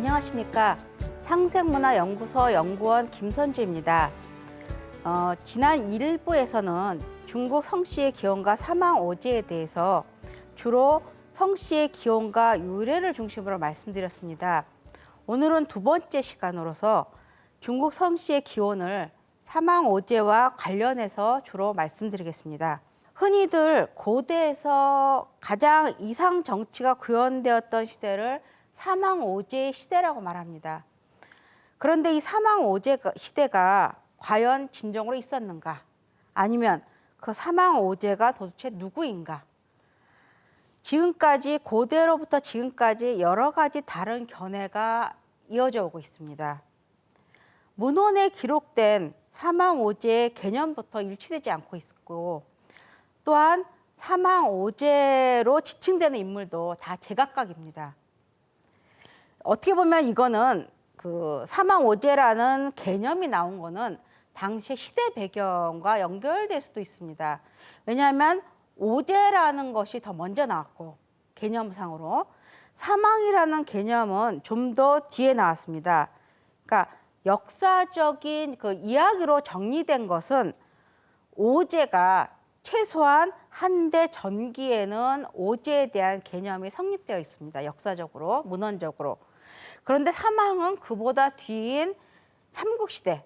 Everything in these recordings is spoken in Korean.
안녕하십니까. 상생문화연구소 연구원 김선주입니다. 지난 1부에서는 중국 성씨의 기원과 사망 오제에 대해서 주로 성씨의 기원과 유래를 중심으로 말씀드렸습니다. 오늘은 두 번째 시간으로서 중국 성씨의 기원을 사망 오제와 관련해서 주로 말씀드리겠습니다. 흔히들 고대에서 가장 이상 정치가 구현되었던 시대를 사망 오제의 시대라고 말합니다. 그런데 이 사망 오제 시대가 과연 진정으로 있었는가? 아니면 그 사망 오제가 도대체 누구인가? 지금까지 고대로부터 지금까지 여러 가지 다른 견해가 이어져 오고 있습니다. 문헌에 기록된 사망 오제의 개념부터 일치되지 않고 있고, 또한 사망 오제로 지칭되는 인물도 다 제각각입니다. 어떻게 보면 이거는 그 사망 오제라는 개념이 나온 거는 당시의 시대 배경과 연결될 수도 있습니다. 왜냐하면 오제라는 것이 더 먼저 나왔고, 개념상으로 사망이라는 개념은 좀 더 뒤에 나왔습니다. 그러니까 역사적인 그 이야기로 정리된 것은 오제가 최소한 한대 전기에는 오제에 대한 개념이 성립되어 있습니다. 역사적으로, 문헌적으로. 그런데 사망은 그보다 뒤인 삼국시대,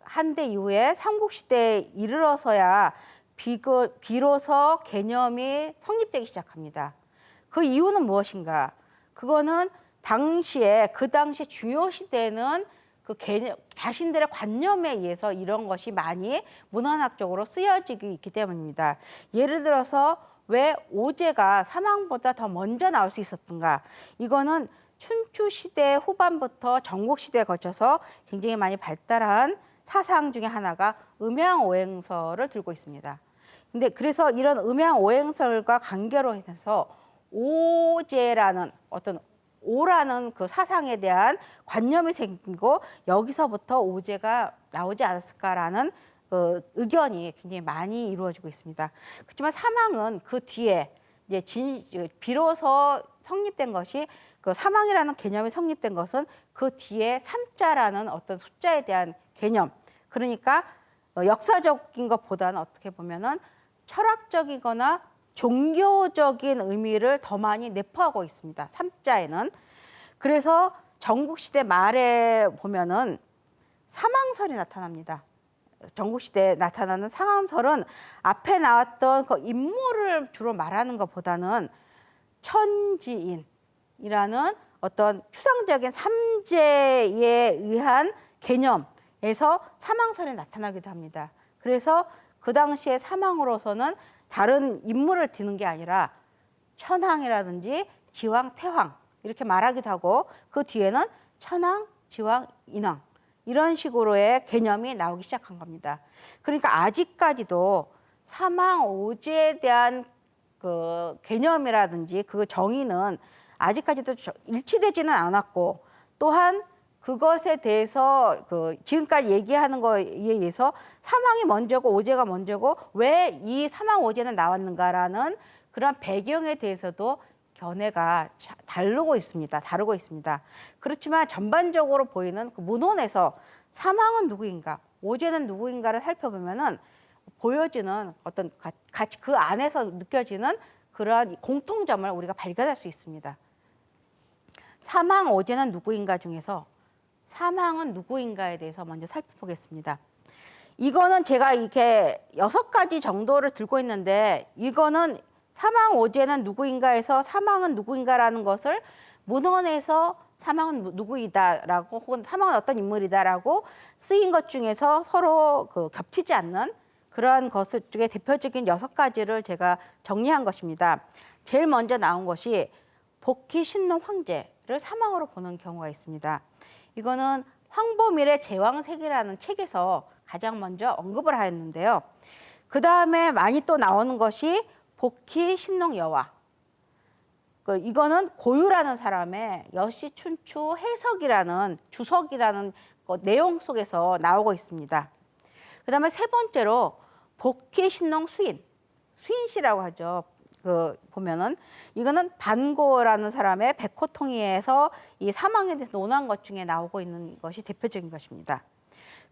한대 이후에 삼국시대에 이르러서야 비로소 개념이 성립되기 시작합니다. 그 이유는 무엇인가? 그거는 그 당시에 중요 시대는 그 개념, 자신들의 관념에 의해서 이런 것이 많이 문헌학적으로 쓰여지기 있기 때문입니다. 예를 들어서 왜 오제가 사망보다 더 먼저 나올 수 있었던가? 이거는 춘추 시대 후반부터 전국 시대에 거쳐서 굉장히 많이 발달한 사상 중에 하나가 음양오행설을 들고 있습니다. 근데 그래서 이런 음양오행설과 관계로 해서 오제라는 어떤 오라는 그 사상에 대한 관념이 생기고 여기서부터 오제가 나오지 않았을까라는 의견이 굉장히 많이 이루어지고 있습니다. 그렇지만 사망은 그 뒤에 이제 비로소 성립된 것이 그 사망이라는 개념이 성립된 것은 그 뒤에 삼자라는 어떤 숫자에 대한 개념, 그러니까 역사적인 것보다는 어떻게 보면은 철학적이거나 종교적인 의미를 더 많이 내포하고 있습니다. 삼자에는. 그래서 전국시대 말에 보면은 사망설이 나타납니다. 전국시대에 나타나는 사망설은 앞에 나왔던 그 인물을 주로 말하는 것보다는 천지인이라는 어떤 추상적인 삼재에 의한 개념에서 사망설이 나타나기도 합니다. 그래서 그 당시에 사망으로서는 다른 인물을 드는 게 아니라 천황이라든지 지왕, 태황 이렇게 말하기도 하고, 그 뒤에는 천황, 지왕, 인왕 이런 식으로의 개념이 나오기 시작한 겁니다. 그러니까 아직까지도 사망 오제에 대한 그 개념이라든지 그 정의는 아직까지도 일치되지는 않았고, 또한 그것에 대해서 지금까지 얘기하는 거에 의해서 사망이 먼저고 오제가 먼저고 왜 이 사망 오제는 나왔는가라는 그런 배경에 대해서도 견해가 다르고 있습니다. 그렇지만 전반적으로 보이는 그 문헌에서 사망은 누구인가, 오제는 누구인가를 살펴보면은 보여지는 어떤 같이 그 안에서 느껴지는 그러한 공통점을 우리가 발견할 수 있습니다. 사망 오제는 누구인가 중에서 사망은 누구인가에 대해서 먼저 살펴보겠습니다. 이거는 제가 이렇게 6가지 정도를 들고 있는데, 이거는 사망 오제는 누구인가에서 사망은 누구인가라는 것을 문헌에서 사망은 누구이다라고 혹은 사망은 어떤 인물이다라고 쓰인 것 중에서 서로 겹치지 않는 그러한 것을 중에 대표적인 6가지를 제가 정리한 것입니다. 제일 먼저 나온 것이 복희 신농 황제를 사망으로 보는 경우가 있습니다. 이거는 황보밀의 제왕색이라는 책에서 가장 먼저 언급을 하였는데요. 그 다음에 많이 또 나오는 것이 복희 신농 여화. 이거는 고유라는 사람의 여시춘추 해석이라는 주석이라는 내용 속에서 나오고 있습니다. 그 다음에 세 번째로 복희 신농 수인, 수인씨라고 하죠. 보면은 이거는 반고라는 사람의 백호통이에서 이 사망에 대해서 논한 것 중에 나오고 있는 것이 대표적인 것입니다.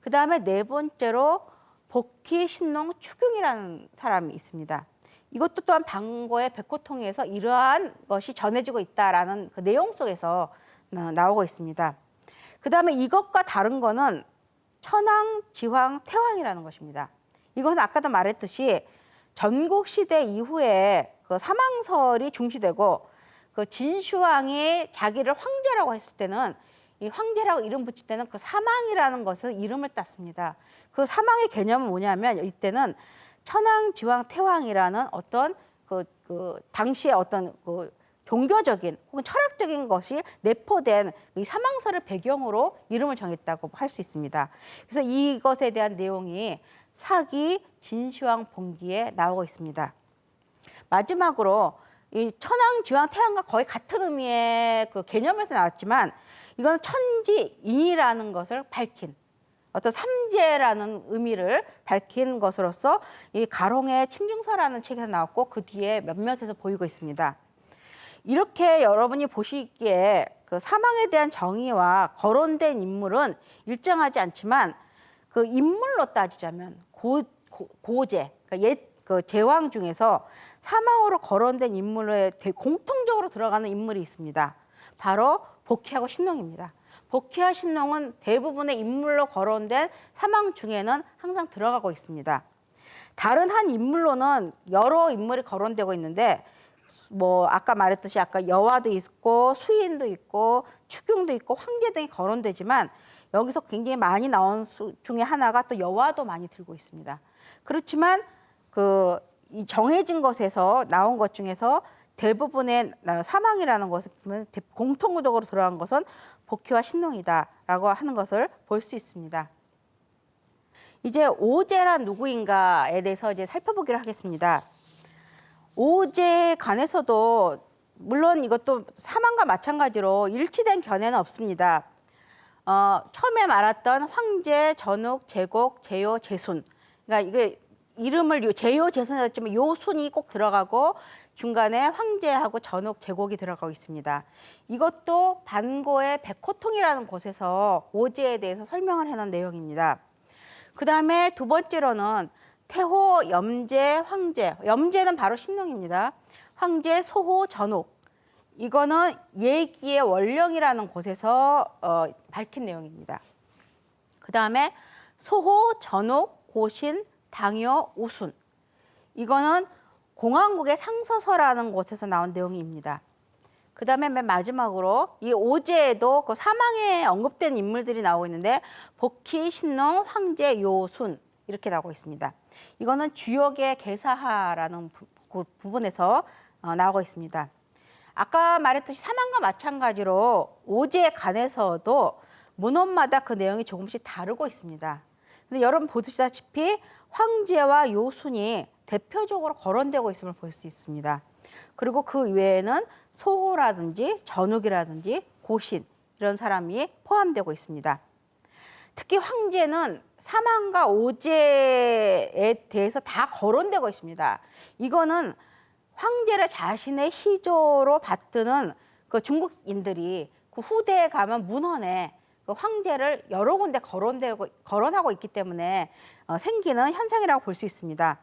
그 다음에 네 번째로 복희, 신농, 추경이라는 사람이 있습니다. 이것도 또한 반고의 백호통에서 이러한 것이 전해지고 있다라는 그 내용 속에서 나오고 있습니다. 그 다음에 이것과 다른 거는 천황, 지황, 태왕이라는 것입니다. 이건 아까도 말했듯이 전국시대 이후에 그 사망설이 중시되고 그 진슈왕이 자기를 황제라고 했을 때는 이 황제라고 이름 붙일 때는 그 사망이라는 것을 이름을 땄습니다. 그 사망의 개념은 뭐냐면 이때는 천황, 지황, 태왕이라는 어떤 그 당시의 어떤 그 종교적인 혹은 철학적인 것이 내포된 이 사망설을 배경으로 이름을 정했다고 할 수 있습니다. 그래서 이것에 대한 내용이 사기, 진시황, 봉기에 나오고 있습니다. 마지막으로 이 천황, 지황, 태왕과 거의 같은 의미의 그 개념에서 나왔지만 이거는 천지인이라는 것을 밝힌 어떤 삼재라는 의미를 밝힌 것으로서 이 가롱의 침중서라는 책에서 나왔고 그 뒤에 몇몇에서 보이고 있습니다. 이렇게 여러분이 보시기에 그 사망에 대한 정의와 거론된 인물은 일정하지 않지만 그 인물로 따지자면 고제, 그러니까 옛 그 제왕 중에서 사망으로 거론된 인물에 공통적으로 들어가는 인물이 있습니다. 바로 복희하고 신농입니다. 복희와 신농은 대부분의 인물로 거론된 사망 중에는 항상 들어가고 있습니다. 다른 한 인물로는 여러 인물이 거론되고 있는데 뭐 아까 말했듯이 아까 여화도 있고 수인도 있고 추경도 있고 황제 등이 거론되지만 여기서 굉장히 많이 나온 수 중에 하나가 또 여화도 많이 들고 있습니다. 그렇지만 이 정해진 것에서 나온 것 중에서 대부분의 사망이라는 것을 보면 공통적으로 들어간 것은 복희와 신농이다라고 하는 것을 볼 수 있습니다. 이제 오제란 누구인가에 대해서 이제 살펴보기로 하겠습니다. 오제에 관해서도 물론 이것도 사망과 마찬가지로 일치된 견해는 없습니다. 처음에 말했던 황제, 전욱, 제곡, 제요, 제순. 그러니까 이게 이름을 제요, 제순에 했지만 요순이 꼭 들어가고 중간에 황제하고 전욱, 제곡이 들어가고 있습니다. 이것도 반고의 백호통이라는 곳에서 오제에 대해서 설명을 해놓은 내용입니다. 그 다음에 두 번째로는 태호, 염제, 황제. 염제는 바로 신농입니다. 황제, 소호, 전욱. 이거는 예기의 원령이라는 곳에서 밝힌 내용입니다. 그 다음에 소호, 전욱, 고신, 당요, 우순. 이거는 공항국의 상서서라는 곳에서 나온 내용입니다. 그 다음에 맨 마지막으로 이 오제에도 그 사망에 언급된 인물들이 나오고 있는데 복희, 신농, 황제, 요순 이렇게 나오고 있습니다. 이거는 주역의 계사하라는 부분에서 나오고 있습니다. 아까 말했듯이 사망과 마찬가지로 오제에 관해서도 문헌마다 그 내용이 조금씩 다르고 있습니다. 근데 여러분 보시다시피 황제와 요순이 대표적으로 거론되고 있음을 볼 수 있습니다. 그리고 그 외에는 소호라든지 전욱이라든지 고신 이런 사람이 포함되고 있습니다. 특히 황제는 사망과 오제에 대해서 다 거론되고 있습니다. 이거는 황제를 자신의 시조로 받드는 그 중국인들이 그 후대에 가면 문헌에 그 황제를 여러 군데 거론하고 있기 때문에 생기는 현상이라고 볼 수 있습니다.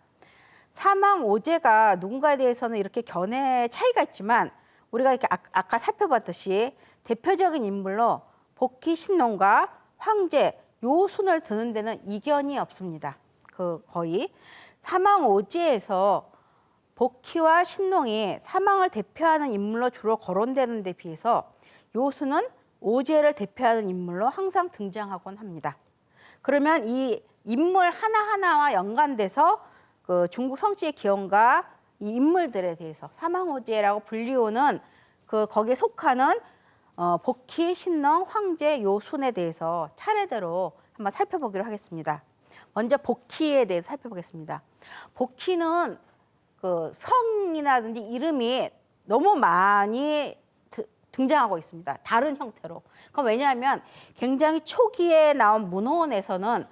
사망 오제가 누군가에 대해서는 이렇게 견해 차이가 있지만 우리가 이렇게 아까 살펴봤듯이 대표적인 인물로 복희, 신농과 황제, 요순을 드는 데는 이견이 없습니다. 거의 사망 오제에서 복희와 신농이 사망을 대표하는 인물로 주로 거론되는 데 비해서 요순은 오제를 대표하는 인물로 항상 등장하곤 합니다. 그러면 이 인물 하나하나와 연관돼서 그 중국 성씨의 기원과 이 인물들에 대해서 사망오제라고 불리우는 거기에 속하는 복희, 신농, 황제, 요순에 대해서 차례대로 한번 살펴보기로 하겠습니다. 먼저 복희에 대해서 살펴보겠습니다. 복희는 그 성이라든지 이름이 너무 많이 등장하고 있습니다. 다른 형태로. 그건 왜냐하면 굉장히 초기에 나온 문헌에서는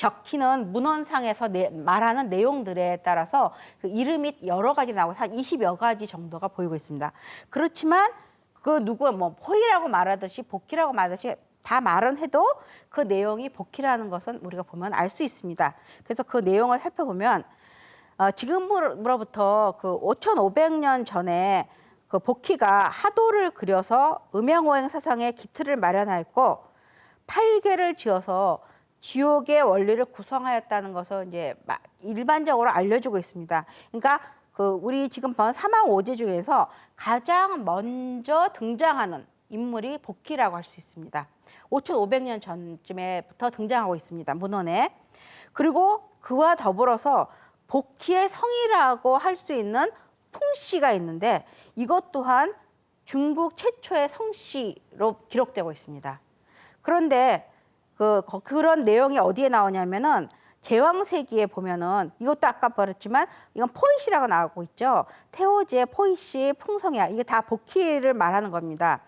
적히는 문헌상에서 말하는 내용들에 따라서 그 이름이 여러 가지 나오고 한 20여 가지 정도가 보이고 있습니다. 그렇지만 그 누구 뭐 포이라고 말하듯이 복희라고 말하듯이 다 말은 해도 그 내용이 복희라는 것은 우리가 보면 알 수 있습니다. 그래서 그 내용을 살펴보면 지금으로부터 그 5,500년 전에 그 복희가 하도를 그려서 음양오행 사상의 기틀을 마련하였고 팔계를 지어서 지옥의 원리를 구성하였다는 것을 이제 일반적으로 알려주고 있습니다. 그러니까 그 우리 지금 본 사망오제 중에서 가장 먼저 등장하는 인물이 복희라고 할 수 있습니다. 5,500년 전쯤에부터 등장하고 있습니다. 문헌에. 그리고 그와 더불어서 복희의 성이라고 할 수 있는 풍씨가 있는데 이것 또한 중국 최초의 성씨로 기록되고 있습니다. 그런데 그런 내용이 어디에 나오냐면은 제왕세기에 보면은 이것도 아까 말했지만 이건 포이씨라고 나오고 있죠. 태호제, 포이씨, 풍성이야. 이게 다 복희를 말하는 겁니다.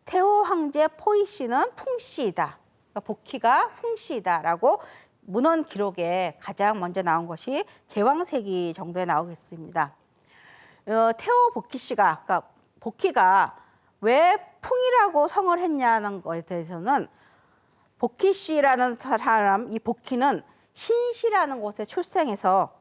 태호 황제 포이씨는 풍씨이다. 그러니까 복희가 풍씨이다라고 문헌 기록에 가장 먼저 나온 것이 제왕세기 정도에 나오겠습니다. 태호 복희 씨가 그러니까 복희가 왜 풍이라고 성을 했냐는 것에 대해서는 복희 씨라는 사람, 이 복희는 신시라는 곳에 출생해서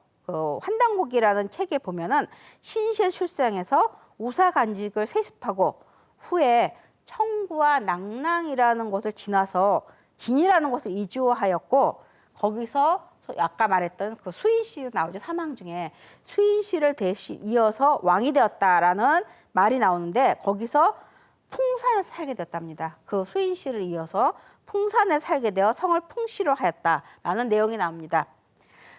환단곡이라는 책에 보면은 신시에 출생해서 우사간직을 세습하고 후에 청구와 낭랑이라는 곳을 지나서 진이라는 곳을 이주하였고 거기서 아까 말했던 그 수인씨 나오죠. 사망 중에 수인씨를 이어서 왕이 되었다라는 말이 나오는데 거기서 풍산에서 살게 됐답니다. 그 수인씨를 이어서 풍산에 살게 되어 성을 풍씨로 하였다라는 내용이 나옵니다.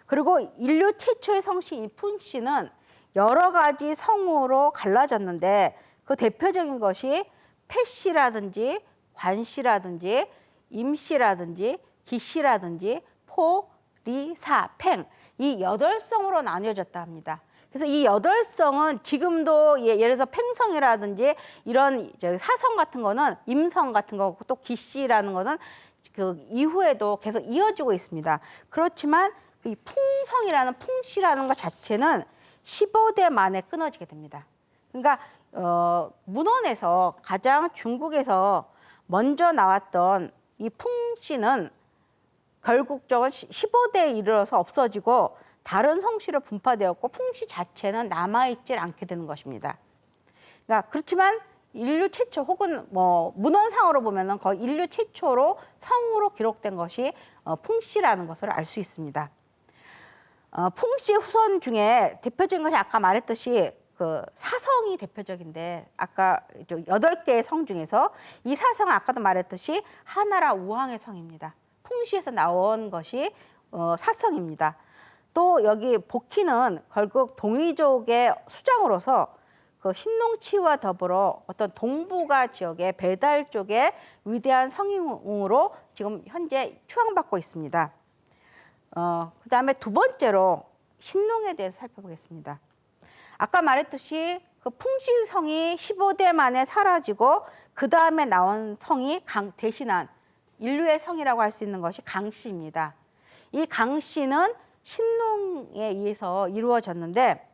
그리고 인류 최초의 성씨인 풍씨는 여러 가지 성으로 갈라졌는데 그 대표적인 것이 패씨라든지 관씨라든지 임씨라든지 기씨라든지 포, 리, 사, 팽 이 8성으로 나뉘어졌다 합니다. 그래서 이 8성은 지금도 예를 들어서 팽성이라든지 이런 사성 같은 거는 임성 같은 거 또 기씨라는 거는 그 이후에도 계속 이어지고 있습니다. 그렇지만 이 풍성이라는 풍씨라는 것 자체는 15대 만에 끊어지게 됩니다. 그러니까 문헌에서 가장 중국에서 먼저 나왔던 이 풍씨는 결국적으로 15대에 이르러서 없어지고 다른 성씨로 분파되었고 풍씨 자체는 남아있질 않게 되는 것입니다. 그러니까 그렇지만 인류 최초 혹은 뭐 문헌상으로 보면은 거의 인류 최초로 성으로 기록된 것이 풍씨라는 것을 알 수 있습니다. 풍씨 후손 중에 대표적인 것이 아까 말했듯이 그 사성이 대표적인데 아까 8개의 성 중에서 이 사성은 아까도 말했듯이 하나라 우왕의 성입니다. 풍씨에서 나온 것이 사성입니다. 또 여기 복희는 결국 동이족의 수장으로서 그 신농치와 더불어 어떤 동북아 지역의 배달 쪽의 위대한 성인으로 지금 현재 추앙받고 있습니다. 그다음에 두 번째로 신농에 대해서 살펴보겠습니다. 아까 말했듯이 그 풍씨성이 15대 만에 사라지고 그 다음에 나온 성이 대신한 인류의 성이라고 할 수 있는 것이 강씨입니다. 이 강씨는 신농에 의해서 이루어졌는데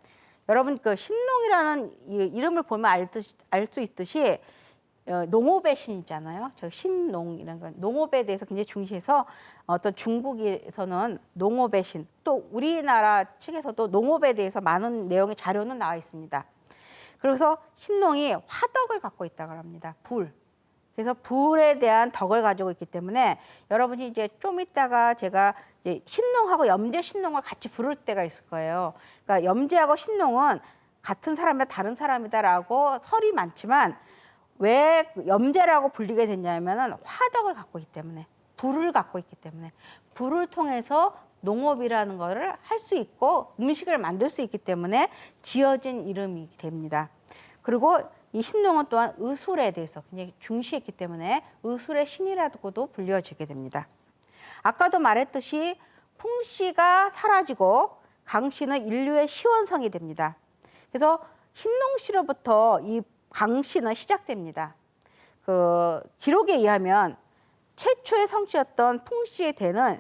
여러분 그 신농이라는 이름을 보면 알 수 있듯이 농업의 신이잖아요. 저 신농이라는 건 농업에 대해서 굉장히 중시해서 어떤 중국에서는 농업의 신, 또 우리나라 측에서도 농업에 대해서 많은 내용의 자료는 나와 있습니다. 그래서 신농이 화덕을 갖고 있다고 합니다. 불. 그래서 불에 대한 덕을 가지고 있기 때문에 여러분이 이제 좀 이따가 제가 이제 신농하고 염제 신농을 같이 부를 때가 있을 거예요. 그러니까 염제하고 신농은 같은 사람이다 다른 사람이다라고 설이 많지만 왜 염제라고 불리게 됐냐면은 화덕을 갖고 있기 때문에 불을 갖고 있기 때문에 불을 통해서 농업이라는 거를 할 수 있고 음식을 만들 수 있기 때문에 지어진 이름이 됩니다. 그리고 이 신농은 또한 의술에 대해서 굉장히 중시했기 때문에 의술의 신이라고도 불려지게 됩니다. 아까도 말했듯이 풍씨가 사라지고 강씨는 인류의 시원성이 됩니다. 그래서 신농씨로부터 이 강씨는 시작됩니다. 그 기록에 의하면 최초의 성씨였던 풍씨의 대는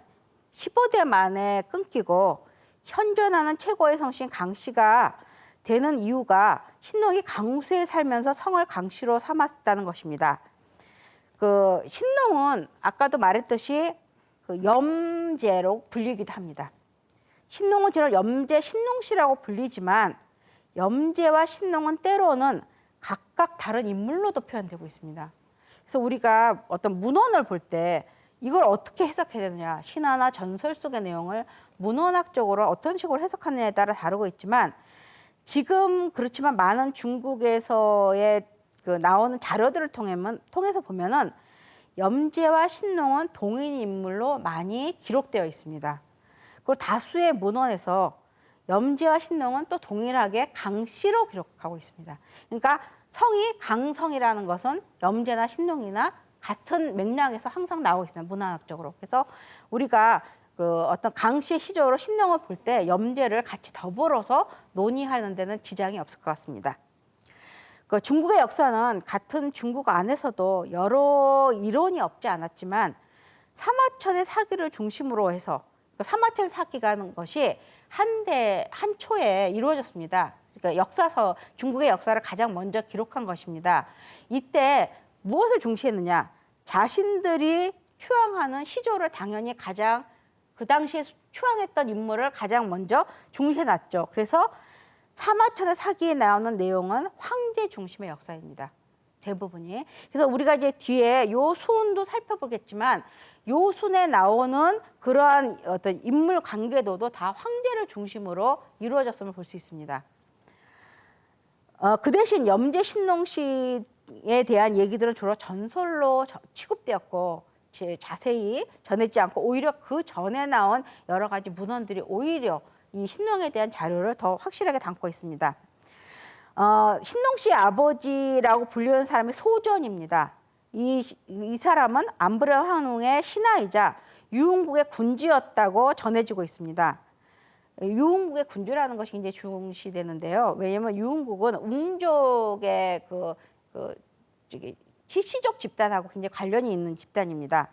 15대 만에 끊기고 현존하는 최고의 성씨인 강씨가 되는 이유가 신농이 강수에 살면서 성을 강씨로 삼았다는 것입니다. 그 신농은 아까도 말했듯이 그 염제로 불리기도 합니다. 신농은 주로 염제 신농씨라고 불리지만 염제와 신농은 때로는 각각 다른 인물로도 표현되고 있습니다. 그래서 우리가 어떤 문헌을 볼 때 이걸 어떻게 해석해야 되느냐, 신화나 전설 속의 내용을 문헌학적으로 어떤 식으로 해석하느냐에 따라 다르고 있지만 지금 그렇지만 많은 중국에서의 그 나오는 자료들을 통해서 보면은 염제와 신농은 동일 인물로 많이 기록되어 있습니다. 그리고 다수의 문헌에서 염제와 신농은 또 동일하게 강씨로 기록하고 있습니다. 그러니까 성이 강성이라는 것은 염제나 신농이나 같은 맥락에서 항상 나오고 있습니다. 문화학적으로. 그래서 우리가 그 어떤 강씨의 시조로 신농을 볼 때 염제를 같이 더불어서 논의하는 데는 지장이 없을 것 같습니다. 그 중국의 역사는 같은 중국 안에서도 여러 이론이 없지 않았지만 사마천의 사기를 중심으로 해서 사마천 사기라는 것이 한 초에 이루어졌습니다. 그러니까 역사서 중국의 역사를 가장 먼저 기록한 것입니다. 이때 무엇을 중시했느냐? 자신들이 추앙하는 시조를 당연히 가장 그 당시에 추앙했던 인물을 가장 먼저 중시해놨죠. 그래서 사마천의 사기에 나오는 내용은 황제 중심의 역사입니다. 대부분이. 그래서 우리가 이제 뒤에 요순도 살펴보겠지만 요순에 나오는 그러한 어떤 인물 관계도도 다 황제를 중심으로 이루어졌음을 볼 수 있습니다. 그 대신 염제 신농시에 대한 얘기들은 주로 전설로 취급되었고 자세히 전해지지 않고 오히려 그 전에 나온 여러 가지 문헌들이 오히려 이 신농에 대한 자료를 더 확실하게 담고 있습니다. 신농 씨의 아버지라고 불리는 사람이 소전입니다. 이 사람은 안브레 황후의 신하이자 유흥국의 군주였다고 전해지고 있습니다. 유흥국의 군주라는 것이 이제 중시되는데요. 왜냐하면 유흥국은 웅족의 시족 집단하고 굉장히 관련이 있는 집단입니다.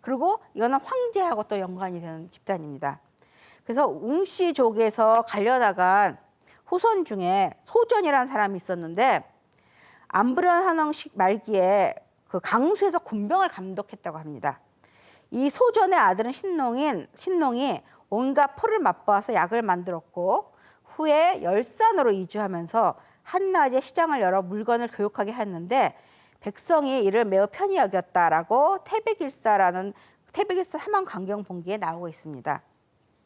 그리고 이거는 황제하고 또 연관이 되는 집단입니다. 그래서 웅씨족에서 갈려나간 후손 중에 소전이라는 사람이 있었는데 안브레 황후 말기에 그 강수에서 군병을 감독했다고 합니다. 이 소전의 아들은 신농이 온갖 포를 맛보아서 약을 만들었고 후에 열산으로 이주하면서 한낮에 시장을 열어 물건을 교육하게 했는데 백성이 이를 매우 편히 여겼다라고 태백일사 사망강경본기에 나오고 있습니다.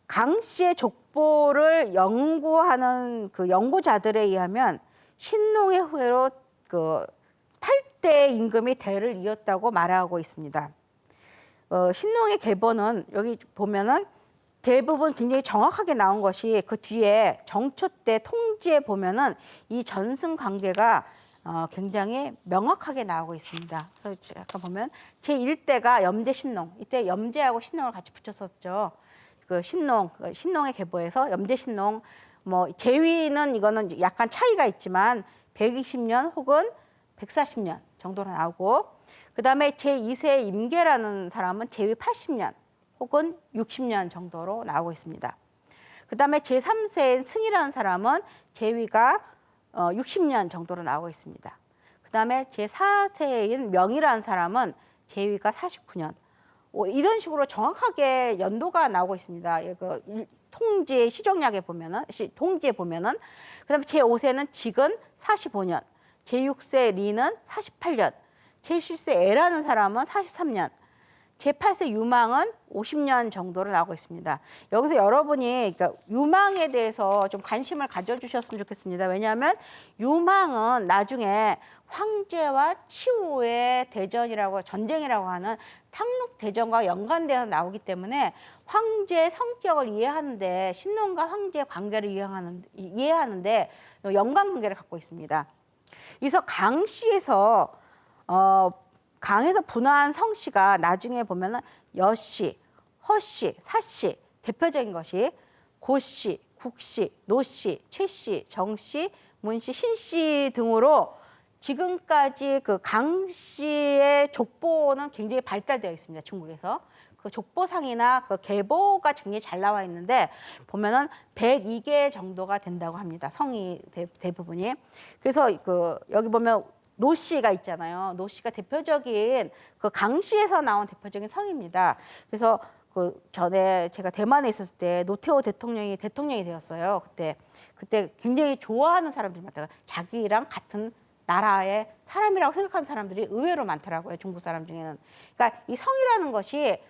강 씨의 족보를 연구하는 그 연구자들에 의하면 신농의 후예로 그 8대 임금이 대를 이었다고 말하고 있습니다. 신농의 계보는 여기 보면은 대부분 굉장히 정확하게 나온 것이 그 뒤에 정초 때 통지에 보면은 이 전승 관계가 굉장히 명확하게 나오고 있습니다. 그래서 약간 보면 제1대가 염제 신농, 이때 염제하고 신농을 같이 붙였었죠. 그 신농의 계보에서 염제 신농, 뭐 제위는 이거는 약간 차이가 있지만 120년 혹은 140년 정도로 나오고, 그 다음에 제2세 임계라는 사람은 제위 80년 혹은 60년 정도로 나오고 있습니다. 그 다음에 제3세인 승이라는 사람은 제위가 60년 정도로 나오고 있습니다. 그 다음에 제4세인 명이라는 사람은 제위가 49년. 이런 식으로 정확하게 연도가 나오고 있습니다. 통지의 시정약에 보면은, 통지에 보면은. 그 다음에 제5세는 직은 45년, 제6세 리는 48년, 제7세 애라는 사람은 43년, 제8세 유망은 50년 정도로 나오고 있습니다. 여기서 여러분이 그러니까 유망에 대해서 좀 관심을 가져주셨으면 좋겠습니다. 왜냐하면 유망은 나중에 황제와 치후의 대전이라고 전쟁이라고 하는 탕록 대전과 연관되어서 나오기 때문에 황제의 성격을 이해하는데 신농과 황제의 관계를 이해하는데 연관관계를 갖고 있습니다. 그래서 강씨에서 강에서 분화한 성씨가 나중에 보면은 여씨, 허씨, 사씨, 대표적인 것이 고씨, 국씨, 노씨, 최씨, 정씨, 문씨, 신씨 등으로 지금까지 그 강씨의 족보는 굉장히 발달되어 있습니다. 중국에서. 그 족보상이나 그 계보가 굉장히 잘 나와 있는데 보면은 102개 정도가 된다고 합니다. 성이 대부분이. 그래서 그 여기 보면 노씨가 있잖아요. 노씨가 대표적인 그 강씨에서 나온 대표적인 성입니다. 그래서 그 전에 제가 대만에 있었을 때 노태우 대통령이 되었어요. 그때 굉장히 좋아하는 사람들이 많다가 자기랑 같은 나라의 사람이라고 생각하는 사람들이 의외로 많더라고요. 중국 사람 중에는. 그러니까 이 성이라는 것이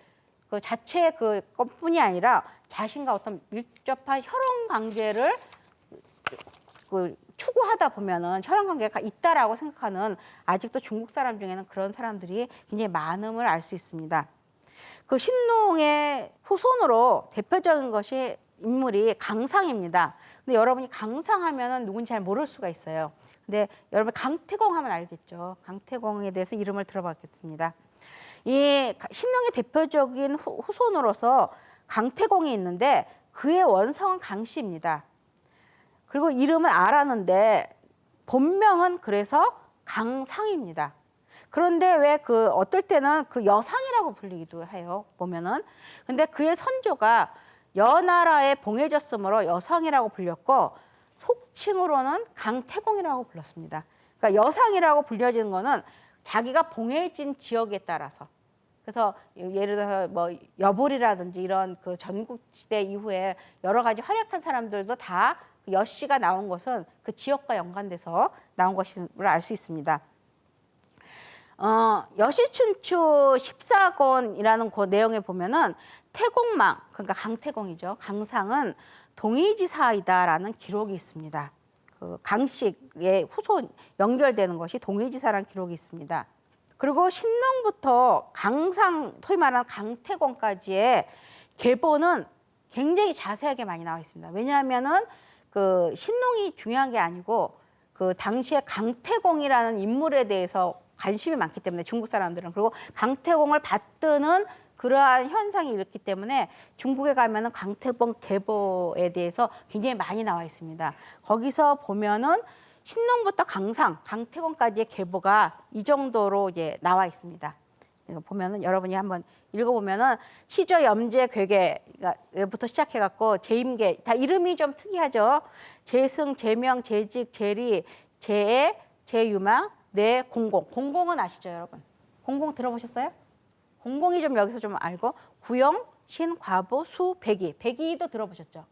그 자체 그 것뿐이 아니라 자신과 어떤 밀접한 혈연 관계를 그 추구하다 보면은 혈연 관계가 있다라고 생각하는 아직도 중국 사람 중에는 그런 사람들이 굉장히 많음을 알 수 있습니다. 그 신농의 후손으로 대표적인 것이 인물이 강상입니다. 근데 여러분이 강상하면은 누군지 잘 모를 수가 있어요. 근데 여러분 강태공 하면 알겠죠. 강태공에 대해서 이름을 들어봤겠습니다. 이 신농의 대표적인 후손으로서 강태공이 있는데 그의 원성은 강씨입니다. 그리고 이름은 알았는데 본명은 그래서 강상입니다. 그런데 왜 그 어떨 때는 그 여상이라고 불리기도 해요. 보면은. 근데 그의 선조가 여나라에 봉해졌으므로 여상이라고 불렸고 속칭으로는 강태공이라고 불렀습니다. 그러니까 여상이라고 불려지는 거는 자기가 봉해진 지역에 따라서. 그래서 예를 들어서 뭐 여불이라든지 이런 그 전국시대 이후에 여러 가지 활약한 사람들도 다 여씨가 나온 것은 그 지역과 연관돼서 나온 것임을 알 수 있습니다. 여시춘추 14권이라는 그 내용에 보면은 태공망, 그러니까 강태공이죠. 강상은 동의지사이다라는 기록이 있습니다. 그 강씨의 후손 연결되는 것이 동의지사라는 기록이 있습니다. 그리고 신농부터 강상, 소위 말하는 강태공까지의 계보는 굉장히 자세하게 많이 나와 있습니다. 왜냐하면은 그 신농이 중요한 게 아니고 그 당시에 강태공이라는 인물에 대해서 관심이 많기 때문에 중국 사람들은 그리고 강태공을 받드는 그러한 현상이 있기 때문에 중국에 가면은 강태공 계보에 대해서 굉장히 많이 나와 있습니다. 거기서 보면은 신농부터 강상, 강태공까지의 계보가 이 정도로 이제 나와 있습니다. 보면은 여러분이 한번 읽어보면은 시저, 염제, 괴계부터 시작해갖고 제임계 다 이름이 좀 특이하죠. 제승, 제명, 제직, 제리, 제애, 제유망, 내 공공. 공공은 아시죠, 여러분? 공공 들어보셨어요? 공공이 좀 여기서 좀 알고 구영, 신, 과부, 수, 백이. 백이도 들어보셨죠?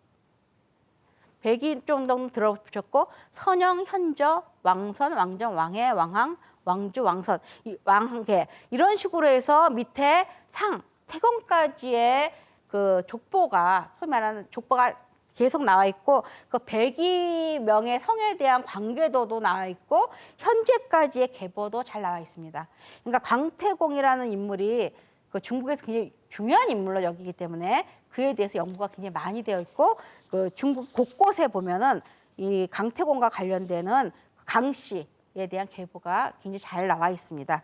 백이 정도는 들어보셨고 선영, 현저, 왕선, 왕정, 왕해, 왕항, 왕주, 왕선, 왕계 이런 식으로 해서 밑에 상, 태공까지의 그 족보가 소위 말하는 족보가 계속 나와 있고 그 102명의 성에 대한 관계도도 나와 있고 현재까지의 계보도 잘 나와 있습니다. 그러니까 광태공이라는 인물이 그 중국에서 굉장히 중요한 인물로 여기기 때문에 그에 대해서 연구가 굉장히 많이 되어 있고 그 중국 곳곳에 보면은 이 강태공과 관련되는 강씨에 대한 계보가 굉장히 잘 나와 있습니다.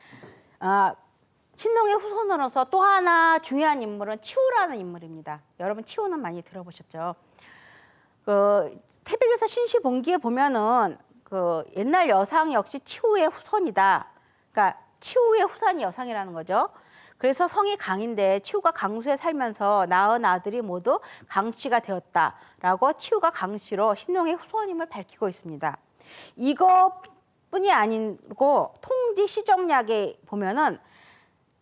신농의 후손으로서 또 하나 중요한 인물은 치우라는 인물입니다. 여러분 치우는 많이 들어보셨죠? 그 태백여사 신시본기에 보면은 그 옛날 여상 역시 치우의 후손이다. 그러니까 치우의 후손이 여상이라는 거죠. 그래서 성이 강인데 치우가 강수에 살면서 낳은 아들이 모두 강씨가 되었다라고 치우가 강씨로 신농의 후손임을 밝히고 있습니다. 이것뿐이 아니고 통지 시정약에 보면은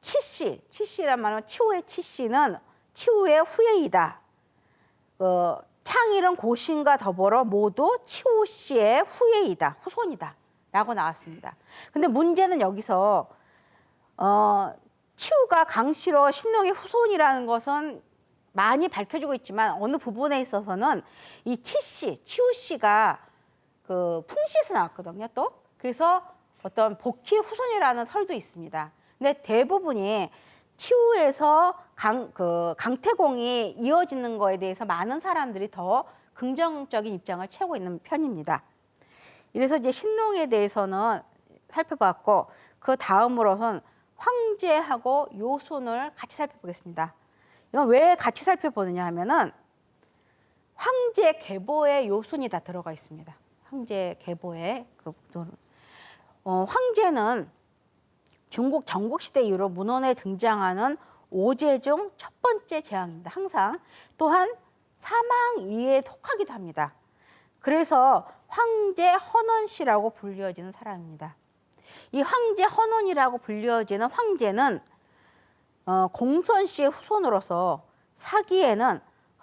치씨란 말은 치우의 치씨는 치우의 후예이다. 창일은 고신과 더불어 모두 치우 씨의 후예이다, 후손이다 라고 나왔습니다. 근데 문제는 여기서 치우가 강씨로 신농의 후손이라는 것은 많이 밝혀지고 있지만 어느 부분에 있어서는 이 치우 씨가 그 풍씨에서 나왔거든요, 또. 그래서 어떤 복희 후손이라는 설도 있습니다. 근데 대부분이 치우에서 강태공이 이어지는 거에 대해서 많은 사람들이 더 긍정적인 입장을 채우고 있는 편입니다. 이래서 이제 신농에 대해서는 살펴봤고 그 다음으로선 황제하고 요손을 같이 살펴보겠습니다. 이건 왜 같이 살펴보느냐 하면은 황제 계보에 요손이 다 들어가 있습니다. 황제 계보에 황제는 중국 전국시대 이후로 문헌에 등장하는 오제 중 첫 번째 재앙입니다. 항상. 또한 사망 이에 속하기도 합니다. 그래서 황제 헌원 씨라고 불리어지는 사람입니다. 이 황제 헌원이라고 불리어지는 황제는 공선 씨의 후손으로서 사기에는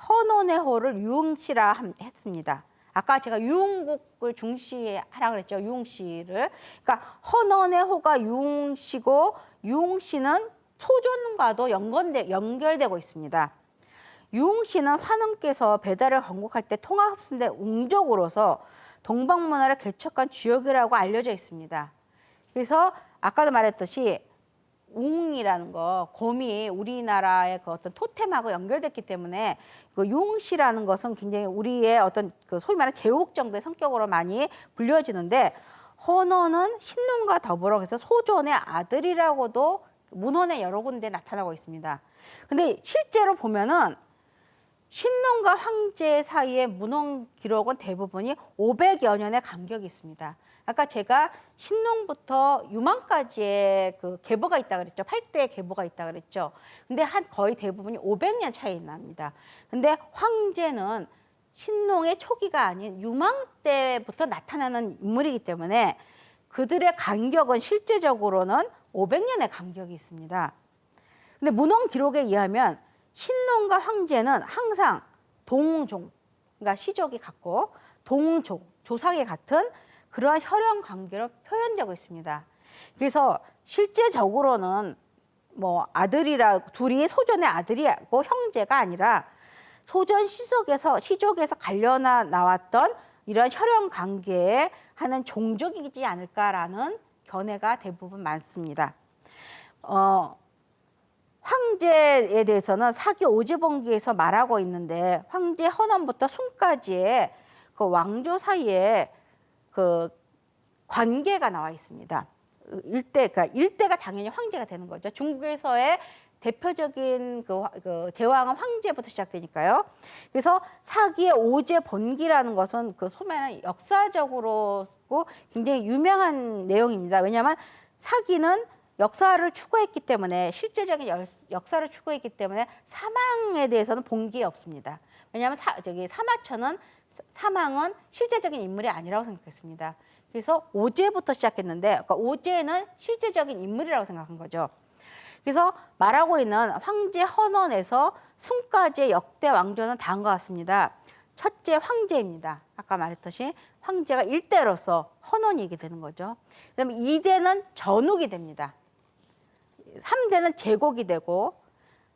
헌원의 호를 유흥씨라 했습니다. 아까 제가 유흥국을 중시하라 그랬죠. 유흥씨를. 그러니까 헌원의 호가 유흥씨고 유흥씨는 소존과도 연결되고 있습니다. 유흥씨는 환웅께서 배달을 건국할 때 통화 흡수된 웅족으로서 동방문화를 개척한 주역이라고 알려져 있습니다. 그래서 아까도 말했듯이 웅이라는 거, 곰이 우리나라의 그 어떤 토템하고 연결됐기 때문에 그 유흥씨라는 것은 굉장히 우리의 어떤 그 소위 말하는 제옥 정도의 성격으로 많이 불려지는데 헌원은 신론과 더불어 그래서 소존의 아들이라고도 문헌에 여러 군데 나타나고 있습니다. 근데 실제로 보면은 신론과 황제 사이의 문헌 기록은 대부분이 500여 년의 간격이 있습니다. 아까 제가 신론부터 유망까지의 그 계보가 있다 그랬죠. 8대의 계보가 있다 그랬죠. 근데 거의 대부분이 500년 차이 납니다. 근데 황제는 신론의 초기가 아닌 유망 때부터 나타나는 인물이기 때문에 그들의 간격은 실제적으로는 500년의 간격이 있습니다. 근데 문헌 기록에 의하면 신론과 황제는 항상 동종, 그러니까 시족이 같고 동종, 조상이 같은 그러한 혈연 관계로 표현되고 있습니다. 그래서 실제적으로는 뭐 둘이 소존의 아들이고 형제가 아니라 소존 시족에서 갈려나 나왔던 이런 혈연 관계에 하는 종족이지 않을까라는 견해가 대부분 많습니다. 황제에 대해서는 사기 오제본기에서 말하고 있는데 황제 헌원부터 순까지의 그 왕조 사이에 그 관계가 나와 있습니다. 그러니까 일대가 당연히 황제가 되는 거죠. 중국에서의 대표적인 그 제왕은 황제부터 시작되니까요. 그래서 사기의 오제본기라는 것은 그 소매는 역사적으로 굉장히 유명한 내용입니다. 왜냐하면 사기는 역사를 추구했기 때문에 실제적인 역사를 추구했기 때문에 사망에 대해서는 본기에 없습니다. 왜냐하면 사마천은 사망은 실제적인 인물이 아니라고 생각했습니다. 그래서 오제부터 시작했는데 그러니까 오제는 실제적인 인물이라고 생각한 거죠. 그래서 말하고 있는 황제 헌원에서 순까지의 역대 왕조는 다음과 같습니다. 첫째 황제입니다. 아까 말했듯이 황제가 1대로서 헌원이게 되는 거죠. 그다음에 2대는 전욱이 됩니다. 3대는 제곡이 되고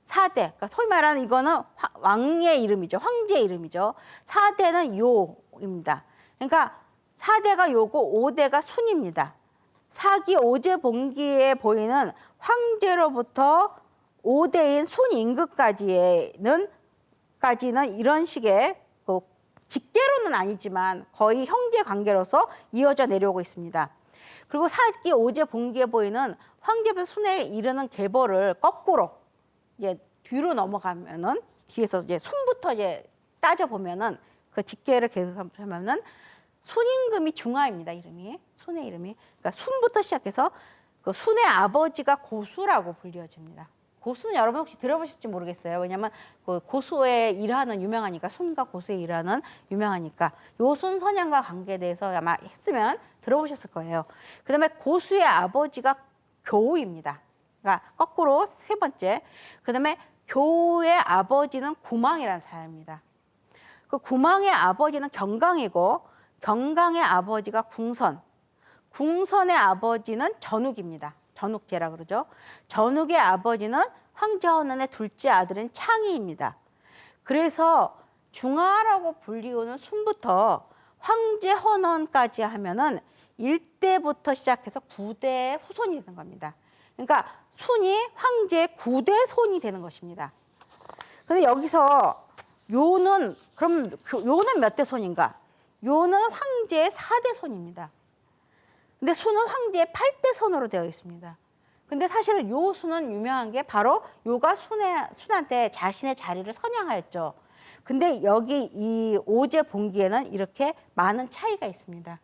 4대, 그러니까 소위 말하는 이거는 왕의 이름이죠. 황제의 이름이죠. 4대는 요입니다. 그러니까 4대가 요고 5대가 순입니다. 사기 오제본기에 보이는 황제로부터 5대인 순임금까지는 이런 식의 직계로는 아니지만 거의 형제 관계로서 이어져 내려오고 있습니다. 그리고 사기 오제본기에 보이는 황제부터 순에 이르는 계보를 거꾸로 이제 뒤로 넘어가면은 뒤에서 이제 순부터 이제 따져 보면은 그 직계를 계속하면은 순임금이 중하입니다. 이름이 순의 이름이 그러니까 순부터 시작해서 그 순의 아버지가 고수라고 불려집니다. 고수는 여러분 혹시 들어보실지 모르겠어요. 왜냐하면 그 고수에 일하는 유명하니까 순과 고수에 일하는 유명하니까 요순 선양과 관계에 대해서 아마 했으면 들어보셨을 거예요. 그다음에 고수의 아버지가 교우입니다. 그러니까 거꾸로 세 번째. 그다음에 교우의 아버지는 구망이라는 사람입니다. 그 구망의 아버지는 경강이고 경강의 아버지가 궁선. 궁선의 아버지는 전욱입니다. 전욱제라 그러죠. 전욱의 아버지는 황제 헌원의 둘째 아들인 창희입니다. 그래서 중하라고 불리우는 순부터 황제 헌원까지 하면은 1대부터 시작해서 9대의 후손이 되는 겁니다. 그러니까 순이 황제의 9대 손이 되는 것입니다. 근데 여기서 요는 그럼 요는 몇 대 손인가? 요는 황제의 4대 손입니다. 근데 수는 황제의 8대 손으로 되어 있습니다. 근데 사실은 요 수는 유명한 게 바로 요가 순한테 자신의 자리를 선양하였죠. 근데 여기 이 오제본기에는 이렇게 많은 차이가 있습니다.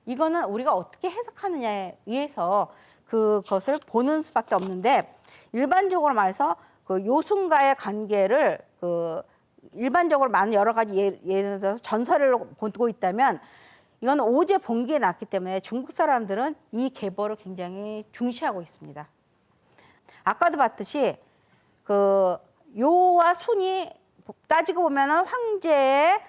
이거는 우리가 어떻게 해석하느냐에 의해서 그것을 보는 수밖에 없는데 일반적으로 말해서 그 요순과의 관계를 일반적으로 많은 여러 가지 예를 들어서 전설을 보고 있다면 이건 오제 봉기에 났기 때문에 중국 사람들은 이 계보를 굉장히 중시하고 있습니다. 아까도 봤듯이 그 요와 순이 따지고 보면은 황제의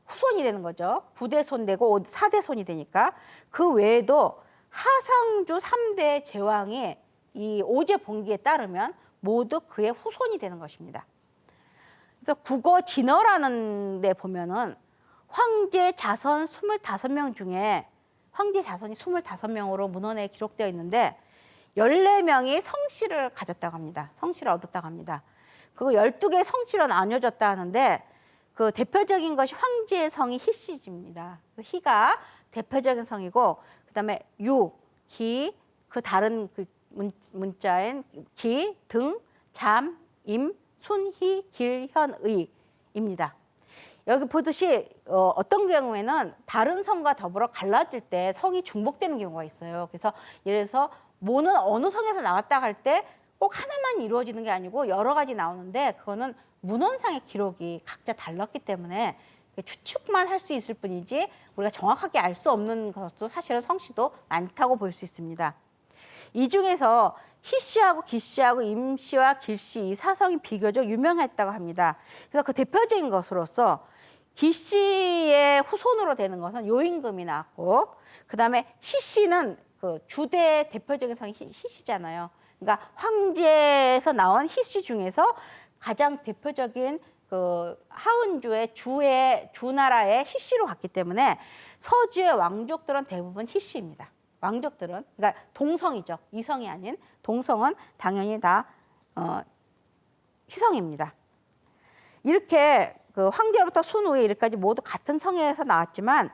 후손이 되는 거죠. 9대손 되고 4대손이 되니까. 그 외에도 하상주 3대 제왕이 이 오제 봉기에 따르면 모두 그의 후손이 되는 것입니다. 그래서 국어 진어라는 데 보면은 황제 자손 25명 중에 황제 자손이 25명으로 문헌에 기록되어 있는데 14명이 성씨를 가졌다고 합니다. 성씨를 얻었다고 합니다. 그거 12개의 성씨로 나뉘어졌다 하는데 그 대표적인 것이 황제의 성이 희씨입니다. 희가 대표적인 성이고 그다음에 유, 기, 그 다른 그 문자인 기, 등, 잠, 임, 순, 희, 길, 현, 의입니다. 여기 보듯이 어떤 경우에는 다른 성과 더불어 갈라질 때 성이 중복되는 경우가 있어요. 그래서 예를 들어서 모는 어느 성에서 나왔다 할 때 꼭 하나만 이루어지는 게 아니고 여러 가지 나오는데 그거는 문헌상의 기록이 각자 달랐기 때문에 추측만 할 수 있을 뿐이지 우리가 정확하게 알 수 없는 것도 사실은 성씨도 많다고 볼 수 있습니다. 이 중에서 희씨하고 기씨하고 임씨와 길씨 이 사성이 비교적 유명했다고 합니다. 그래서 그 대표적인 것으로서 기씨의 후손으로 되는 것은 요임금이 나왔고 그다음에 희씨는 그 주대 대표적인 성이 희씨잖아요. 그러니까 황제에서 나온 희씨 중에서 가장 대표적인 그 하은주의 주나라의 희씨로 갔기 때문에 서주의 왕족들은 대부분 희씨입니다. 왕족들은 그러니까 동성이죠. 이성이 아닌 동성은 당연히 다 희성입니다. 이렇게 그 황제로부터 순후에 이르까지 모두 같은 성에서 나왔지만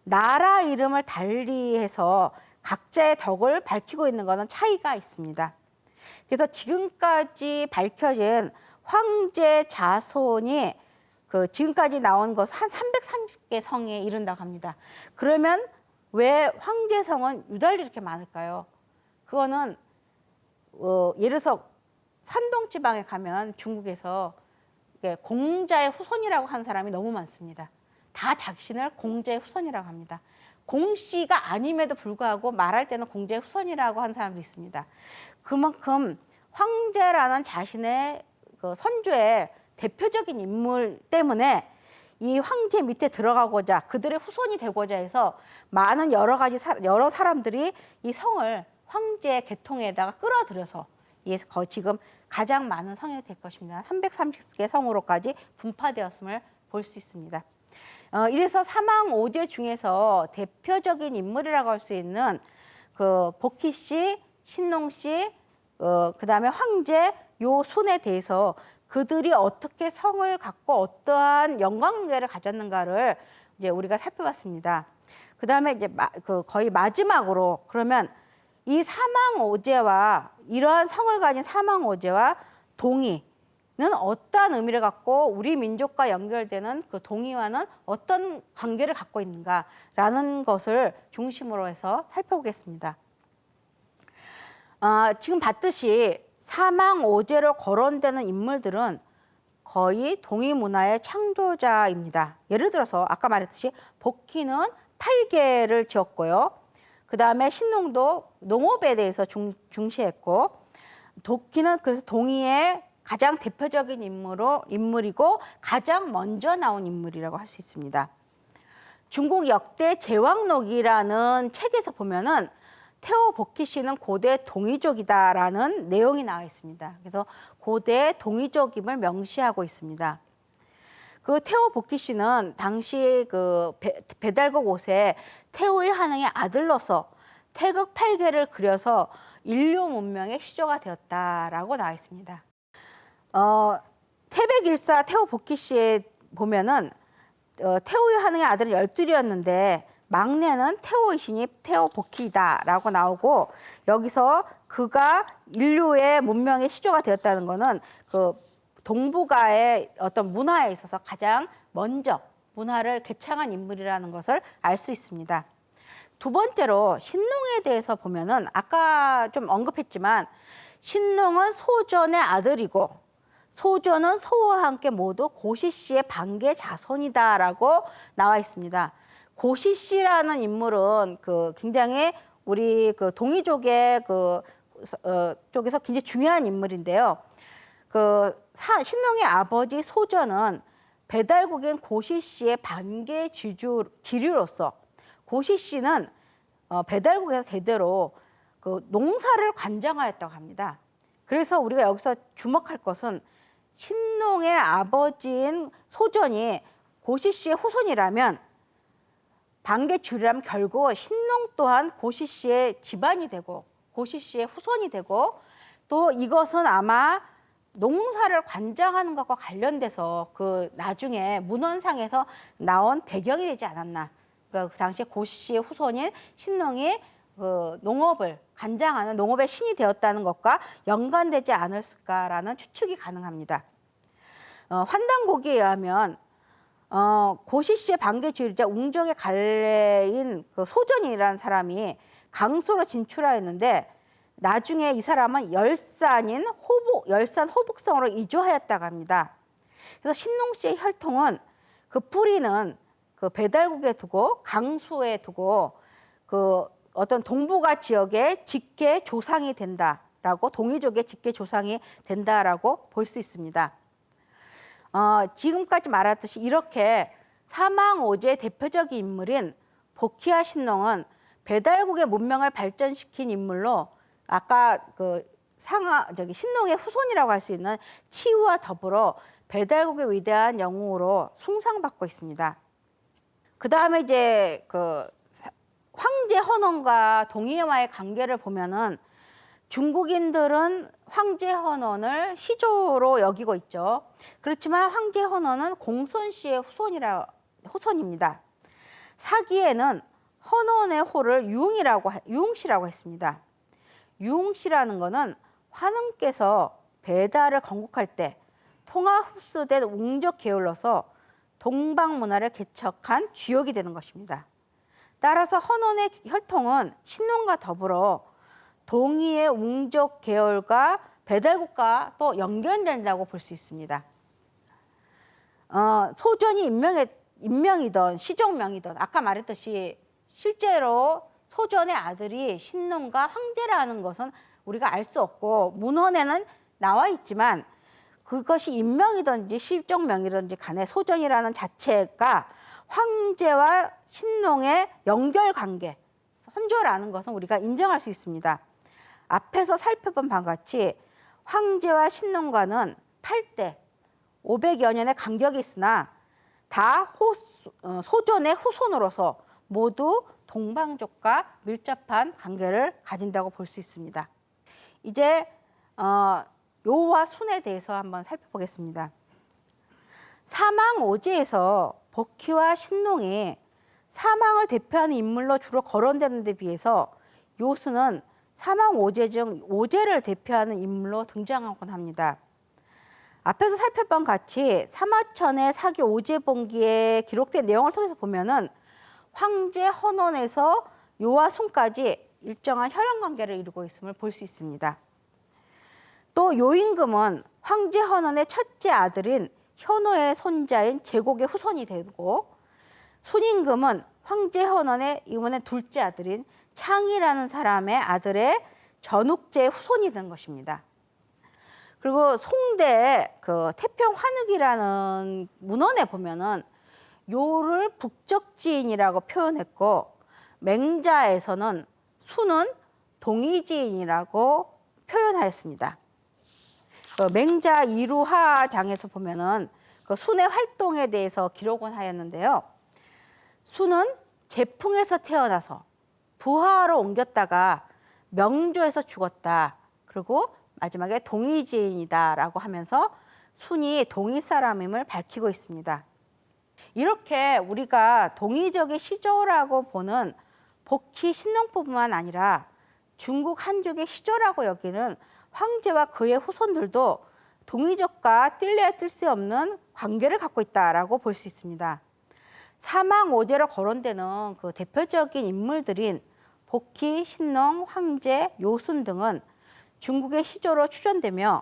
나라 이름을 달리해서 각자의 덕을 밝히고 있는 것은 차이가 있습니다. 그래서 지금까지 밝혀진 황제 자손이 그 지금까지 나온 것 한 330개 성에 이른다고 합니다. 그러면 왜 황제성은 유달리 이렇게 많을까요? 그거는 예를 들어서 산동 지방에 가면 중국에서 공자의 후손이라고 하는 사람이 너무 많습니다. 다 자신을 공자의 후손이라고 합니다. 공씨가 아님에도 불구하고 말할 때는 공자의 후손이라고 하는 사람도 있습니다. 그만큼 황제라는 자신의 그 선조의 대표적인 인물 때문에 이 황제 밑에 들어가고자 그들의 후손이 되고자 해서 많은 여러 사람들이 이 성을 황제 계통에다가 끌어들여서 지금 가장 많은 성이 될 것입니다. 330개 성으로까지 분파되었음을 볼 수 있습니다. 이래서 사망오제 중에서 대표적인 인물이라고 할 수 있는 그 복희씨, 신농씨, 그다음에 황제 요순에 대해서 그들이 어떻게 성을 갖고 어떠한 영광관계를 가졌는가를 이제 우리가 살펴봤습니다. 그다음에 이제 거의 마지막으로 그러면 이 사망오제와 이러한 성을 가진 사망오제와 동의는 어떠한 의미를 갖고 우리 민족과 연결되는 그 동의와는 어떤 관계를 갖고 있는가라는 것을 중심으로 해서 살펴보겠습니다. 지금 봤듯이 사망오제로 거론되는 인물들은 거의 동의문화의 창조자입니다. 예를 들어서 아까 말했듯이 복희는 팔계를 지었고요. 그 다음에 신농도 농업에 대해서 중시했고 도끼는 그래서 동의의 가장 대표적인 인물이고 가장 먼저 나온 인물이라고 할 수 있습니다. 중국 역대 제왕록이라는 책에서 보면은 태호 복희 씨는 고대 동이족이다라는 내용이 나와 있습니다. 그래서 고대 동이족임을 명시하고 있습니다. 그 태호 복희 씨는 당시 그 배달국 옷에 태호의 한흥의 아들로서 태극 8개를 그려서 인류 문명의 시조가 되었다라고 나와 있습니다. 태백일사 태호 복희 씨에 보면은 태호의 한흥의 아들은 12이었는데 막내는 태호의 신입 태호 복희다라고 나오고 여기서 그가 인류의 문명의 시조가 되었다는 것은 그 동북아의 어떤 문화에 있어서 가장 먼저 문화를 개창한 인물이라는 것을 알 수 있습니다. 두 번째로 신농에 대해서 보면은 아까 좀 언급했지만 신농은 소전의 아들이고 소조는 소와 함께 모두 고시씨의 반계 자손이다라고 나와 있습니다. 고시씨라는 인물은 굉장히 우리 동이족의 쪽에서 굉장히 중요한 인물인데요. 신농의 아버지 소조는 배달국인 고시씨의 반계 지류로서 고시씨는 배달국에서 대대로 농사를 관장하였다고 합니다. 그래서 우리가 여기서 주목할 것은 신농의 아버지인 소전이 고시씨의 후손이라면 반계주류라면 결국 신농 또한 고시씨의 집안이 되고 고시씨의 후손이 되고 또 이것은 아마 농사를 관장하는 것과 관련돼서 나중에 문헌상에서 나온 배경이 되지 않았나. 그 당시에 고시씨의 후손인 신농이 농업을 관장하는 농업의 신이 되었다는 것과 연관되지 않았을까라는 추측이 가능합니다. 환단고기에 의하면 고시씨의 반계주류자 웅정의 갈래인 소전이라는 사람이 강소로 진출하였는데 나중에 이 사람은 열산 호북성으로 이주하였다고 합니다. 그래서 신농 씨의 혈통은 뿌리는 배달국에 두고 강수에 두고 어떤 동북아 지역의 직계 조상이 된다라고 동이족의 직계 조상이 된다라고 볼 수 있습니다. 지금까지 말했듯이 이렇게 사망오제의 대표적인 인물인 복희와 신농은 배달국의 문명을 발전시킨 인물로 아까 신농의 후손이라고 할 수 있는 치우와 더불어 배달국의 위대한 영웅으로 숭상받고 있습니다. 그 다음에 이제 황제 헌원과 동이와의 관계를 보면은 중국인들은 황제 헌원을 시조로 여기고 있죠. 그렇지만 황제 헌원은 공손 씨의 후손입니다. 사기에는 헌원의 호를 유웅씨라고 했습니다. 유웅씨라는 것은 환웅께서 배달을 건국할 때 통화 흡수된 웅족 계열로서 동방 문화를 개척한 주역이 되는 것입니다. 따라서 헌원의 혈통은 신농과 더불어 동이의 웅족 계열과 배달국과 또 연결된다고 볼 수 있습니다. 소전이 인명이든 시종명이든 아까 말했듯이 실제로 소전의 아들이 신농과 황제라는 것은 우리가 알 수 없고 문헌에는 나와 있지만 그것이 인명이든지 시종명이든지 간에 소전이라는 자체가 황제와 신농의 연결관계, 선조라는 것은 우리가 인정할 수 있습니다. 앞에서 살펴본 바와 같이 황제와 신농과는 8대 500여 년의 간격이 있으나 다 소전의 후손으로서 모두 동방족과 밀접한 관계를 가진다고 볼 수 있습니다. 이제 요와 순에 대해서 한번 살펴보겠습니다. 사망오제에서 복희와 신농이 사망을 대표하는 인물로 주로 거론되는 데 비해서 요수는 사망오제 중 오제를 대표하는 인물로 등장하곤 합니다. 앞에서 살펴본 같이 사마천의 사기 오제본기에 기록된 내용을 통해서 보면은 황제 헌원에서 요와 순까지 일정한 혈연관계를 이루고 있음을 볼 수 있습니다. 또 요임금은 황제 헌원의 첫째 아들인 현호의 손자인 제곡의 후손이 되고 순임금은 황제 헌원의 이번에 둘째 아들인 창이라는 사람의 아들의 전욱제의 후손이 된 것입니다. 그리고 송대 태평환욱이라는 문헌에 보면은 요를 북적지인이라고 표현했고 맹자에서는 수는 동이지인이라고 표현하였습니다. 맹자 이루하장에서 보면은 순의 활동에 대해서 기록을 하였는데요. 수는 제풍에서 태어나서 부하로 옮겼다가 명조에서 죽었다. 그리고 마지막에 동이지인이다라고 하면서 순이 동이 사람임을 밝히고 있습니다. 이렇게 우리가 동이족의 시조라고 보는 복희 신농뿐만 아니라 중국 한족의 시조라고 여기는 황제와 그의 후손들도 동이족과 뗄래야 뗄 수 없는 관계를 갖고 있다라고 볼 수 있습니다. 사망오제로 거론되는 대표적인 인물들인 복희, 신농, 황제, 요순 등은 중국의 시조로 추존되며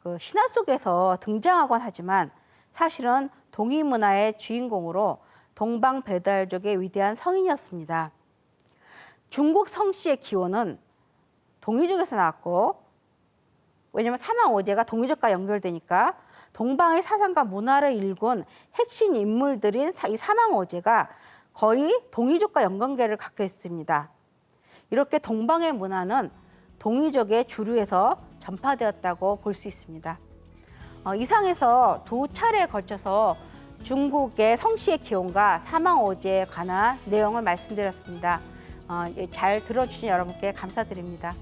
그 신화 속에서 등장하곤 하지만 사실은 동이 문화의 주인공으로 동방 배달족의 위대한 성인이었습니다. 중국 성씨의 기원은 동이족에서 나왔고, 왜냐하면 사망오제가 동이족과 연결되니까 동방의 사상과 문화를 일군 핵심 인물들인 이 사망오제가 거의 동이족과 연관계를 갖고 있습니다. 이렇게 동방의 문화는 동이족의 주류에서 전파되었다고 볼 수 있습니다. 이상에서 두 차례에 걸쳐서 중국의 성씨의 기원과 사망오제에 관한 내용을 말씀드렸습니다. 잘 들어주신 여러분께 감사드립니다.